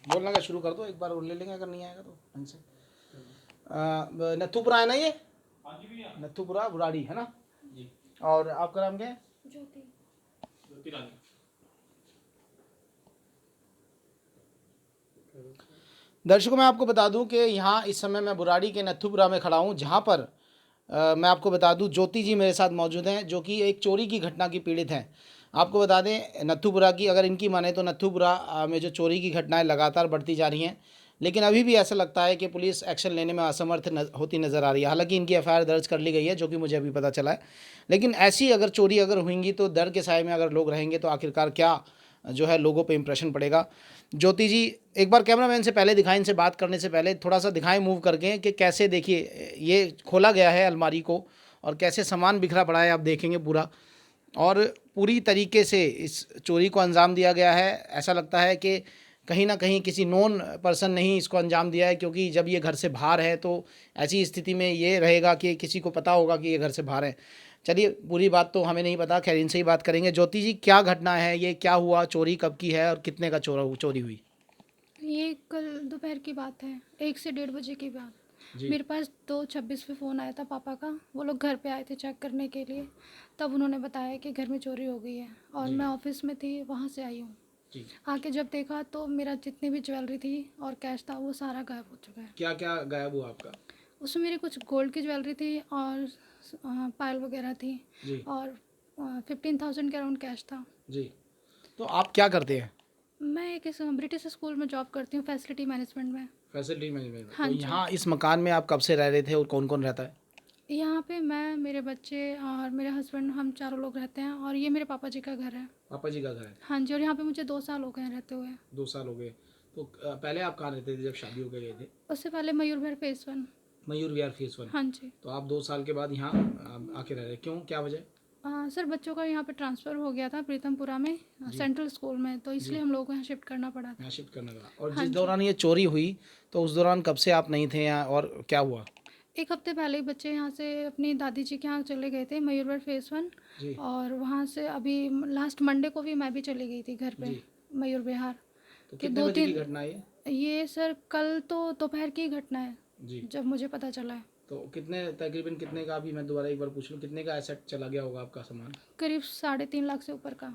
बोलना का शुरू कर दो, एक बार ले लेंगे अगर नहीं आएगा तो ढंग से। नथुपुरा है ना ये? हाँ जी भैया, नथुपुरा बुराड़ी है ना जी। और आपका नाम क्या है? ज्योति। ज्योति रानी। दर्शकों मैं आपको बता दूं कि यहाँ इस समय मैं बुराड़ी के नथुपुरा में खड़ा हूँ, जहाँ पर मैं आपको बता दूं ज्योति जी मेरे साथ मौजूद हैं, जो कि एक चोरी की घटना की पीड़ित हैं। आपको बता दें नथुपुरा की, अगर इनकी माने तो नथुपुरा में जो चोरी की घटनाएं लगातार बढ़ती जा रही हैं, लेकिन अभी भी ऐसा लगता है कि पुलिस एक्शन लेने में असमर्थ होती नज़र आ रही है। हालांकि इनकी एफआईआर दर्ज कर ली गई है, जो कि मुझे अभी पता चला है। लेकिन ऐसी अगर चोरी अगर होंगी तो डर के साए में अगर लोग रहेंगे तो आखिरकार क्या जो है लोगों पे इम्प्रेशन पड़ेगा। ज्योति जी एक बार कैमरामैन से पहले दिखाएं, इनसे बात करने से पहले थोड़ा सा दिखाएं मूव करके कि कैसे, देखिए ये खोला गया है अलमारी को और कैसे सामान बिखरा पड़ा है, आप देखेंगे पूरा। और पूरी तरीके से इस चोरी को अंजाम दिया गया है। ऐसा लगता है कि कहीं ना कहीं किसी नोन पर्सन ने ही इसको अंजाम दिया है, क्योंकि जब ये घर से बाहर है तो ऐसी स्थिति में ये रहेगा कि किसी को पता होगा कि ये घर से बाहर है। चलिए पूरी बात तो हमें नहीं पता, खैर इनसे ही बात करेंगे। ज्योति जी क्या घटना है, ये क्या हुआ, चोरी कब की है और कितने का चोरी हुई? ये कल दोपहर की बात है, 1 से 1:30 बजे की बात। मेरे पास 2:26 पे फ़ोन आया था पापा का। वो लोग घर पे आए थे चेक करने के लिए। तब उन्होंने बताया कि घर में चोरी हो गई है, और मैं ऑफिस में थी, वहाँ से आई हूँ। आके जब देखा तो मेरा जितनी भी ज्वेलरी थी और कैश था वो सारा गायब हो चुका है। क्या क्या गायब हुआ आपका? उसमें मेरी कुछ गोल्ड की ज्वेलरी थी और पायल वगैरह थी जी। और 15,000 के अराउंड कैश था जी। तो आप क्या करते हैं? मैं एक ब्रिटिश स्कूल में जॉब करती हूँ, फैसिलिटी मैनेजमेंट में। Facility management. हाँ तो जी। यहाँ इस मकान में आप कब से रह रहे थे और कौन कौन रहता है? यहाँ पे मैं, मेरे बच्चे और मेरे हस्बैंड, हम चारों लोग रहते हैं, और ये मेरे पापा जी का घर है। पापा जी का घर है? हाँ जी। और यहाँ पे मुझे 2 साल हो गए हैं रहते हुए। 2 साल हो गए। तो पहले आप कहाँ रहते थे जब शादी होकर गए थे? उससे पहले मयूर विहार फेस 1। मयूर विहार फेस 1। हाँ जी। तो आप 2 साल के बाद यहाँ आके रह रहे, क्यों, क्या वजह? सर बच्चों का यहाँ पे ट्रांसफ़र हो गया था प्रीतमपुरा में सेंट्रल स्कूल में, तो इसलिए हम लोगों को यहाँ शिफ्ट करना पड़ा था। यहाँ शिफ्ट करने का। और हाँ जिस जी। दौरान ये चोरी हुई तो उस दौरान कब से आप नहीं थे यहाँ और क्या हुआ? 1 हफ्ते पहले ही बच्चे यहाँ से अपनी दादी जी के यहाँ चले गए थे, मयूर विहार फेस 1। जी। और वहाँ से अभी लास्ट मंडे को भी मैं भी चली गई थी घर पे जी। मयूर विहार। तो कि कितने दो बजे की तीन घटना है ये? ये सर कल तो दोपहर की घटना है जी। जब मुझे पता चला है। तो कितने, तकरीबन कितने का, अभी मैं दोबारा एक बार पूछ लूँ, कितने का एसेट चला गया होगा आपका सामान? करीब 3.5 लाख से ऊपर का।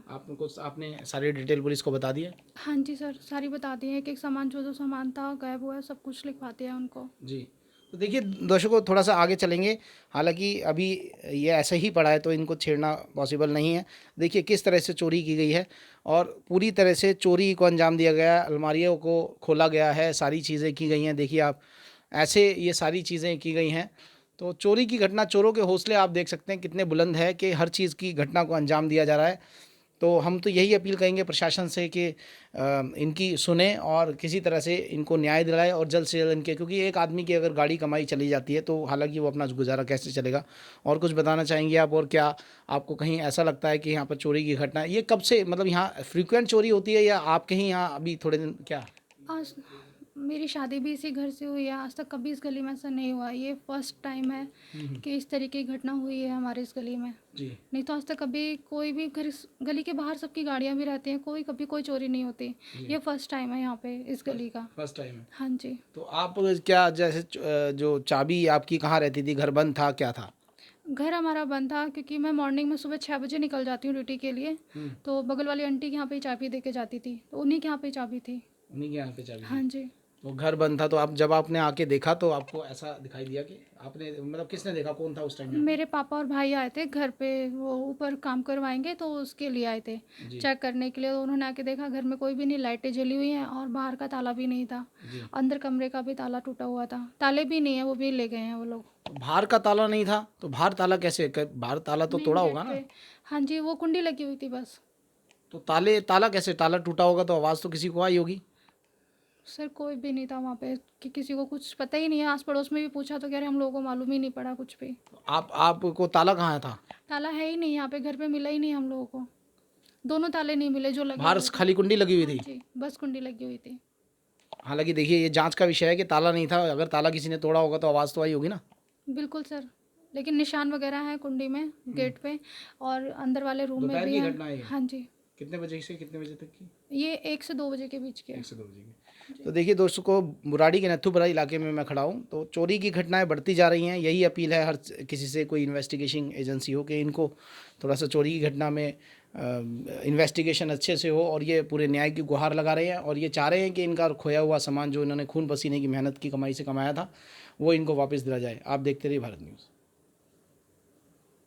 आपने सारी डिटेल पुलिस को बता दी है? हाँ जी सर, सारी बता दी है। एक एक सामान, जो जो सामान था गायब हुआ है, सब कुछ लिखवा दिया है उनको। जी। तो देखिए दर्शकों थोड़ा सा आगे चलेंगे, हालांकि अभी ये ऐसे ही पड़ा है तो इनको छेड़ना पॉसिबल नहीं है। देखिए किस तरह से चोरी की गई है और पूरी तरह से चोरी को अंजाम दिया गया है। अलमारियों को खोला गया है, सारी चीज़ें की गई हैं। देखिए आप ऐसे ये सारी चीज़ें की गई हैं। तो चोरी की घटना, चोरों के हौसले आप देख सकते हैं कितने बुलंद है कि हर चीज़ की घटना को अंजाम दिया जा रहा है। तो हम तो यही अपील करेंगे प्रशासन से कि इनकी सुने और किसी तरह से इनको न्याय दिलाए और जल्द से जल्द इनके, क्योंकि एक आदमी की अगर गाड़ी कमाई चली जाती है तो हालांकि वो अपना गुजारा कैसे चलेगा। और कुछ बताना चाहेंगे आप? और क्या आपको कहीं ऐसा लगता है कि यहाँ पर चोरी की घटना, ये कब से, मतलब यहाँ फ्रीक्वेंट चोरी होती है या आपके ही यहाँ अभी थोड़े दिन क्या? आज मेरी शादी भी इसी घर से हुई है, आज तक कभी इस गली में ऐसा नहीं हुआ। ये फर्स्ट टाइम है कि इस तरीके की घटना हुई है हमारे इस गली में। जी। नहीं तो आज तक कभी कोई भी घर, गली के बाहर सबकी गाड़ियाँ भी रहती हैं, कोई कभी कोई चोरी नहीं होती। ये फर्स्ट टाइम है यहाँ पे इस गली का। फर्स्ट टाइम है। हाँ जी। तो आप क्या, जैसे जो चाबी आपकी कहाँ रहती थी, घर बंद था, क्या था? घर हमारा बंद था क्योंकि मैं मॉर्निंग में सुबह 6 बजे निकल जाती हूँ ड्यूटी के लिए। तो बगल वाली आंटी के यहाँ पे ही चाबी दे के जाती थी, तो उन्हीं के यहाँ पे ही चाबी थी। उन्हीं के यहाँ पे चाबी हाँ थी। जी। तो घर बंद था, तो आप जब आपने आके देखा तो आपको ऐसा दिखाई दिया कि आपने, मतलब किसने देखा, कौन था उस टाइम में? मेरे पापा और भाई आए थे घर पे, वो ऊपर काम करवाएंगे तो उसके लिए आए थे चेक करने के लिए। तो उन्होंने आके देखा घर में कोई भी नहीं, लाइटें जली हुई हैं और बाहर का ताला भी नहीं था। अंदर कमरे का भी ताला टूटा हुआ था, ताले भी नहीं है, वो भी ले गए हैं वो लोग। तो बाहर का ताला नहीं था तो बाहर ताला कैसे, बाहर ताला तो मेन तोड़ा गेट होगा ना? पे। हाँ जी, वो कुंडी लगी हुई थी बस। तो ताला कैसे, ताला टूटा होगा तो आवाज़ तो किसी को आई होगी? सर कोई भी नहीं था वहाँ पे, कि किसी को कुछ पता ही नहीं है। आस पड़ोस में भी पूछा तो कह रहे हम लोगों को मालूम ही नहीं पड़ा कुछ भी। तो आपको ताला कहाँ था? ताला है ही नहीं यहाँ पे, घर पे मिला ही नहीं हम लोगों को। दोनों ताले नहीं मिले जो लगे बाहर हुए थे। खाली कुंडी लगी हुई हाँ थी? जी, बस कुंडी लगी हुई थी। हालांकि देखिए ये जांच का विषय है कि ताला नहीं था, अगर ताला किसी ने तोड़ा होगा तो आवाज़ तो आई होगी ना? बिल्कुल सर, लेकिन निशान वगैरह हैं कुंडी में, गेट पे, और अंदर वाले रूम में दोपहर भी की हैं। घटना है ये? हाँ जी। कितने बजे से कितने बजे तक की? ये 1 से 2 बजे के बीच के 1 से 2 बजे की। तो देखिए दोस्तों को, बुराड़ी के नथुपुरा इलाके में मैं खड़ा हूँ, तो चोरी की घटनाएं बढ़ती जा रही हैं। यही अपील है हर किसी से, कोई इन्वेस्टिगेशन एजेंसी हो, कि इनको थोड़ा सा चोरी की घटना में इन्वेस्टिगेशन अच्छे से हो, और ये पूरे न्याय की गुहार लगा रहे हैं, और ये चाह रहे हैं कि इनका खोया हुआ सामान जो इन्होंने खून पसीने की मेहनत की कमाई से कमाया था, वो इनको वापस दिया जाए। आप देखते रहिए भारत न्यूज़।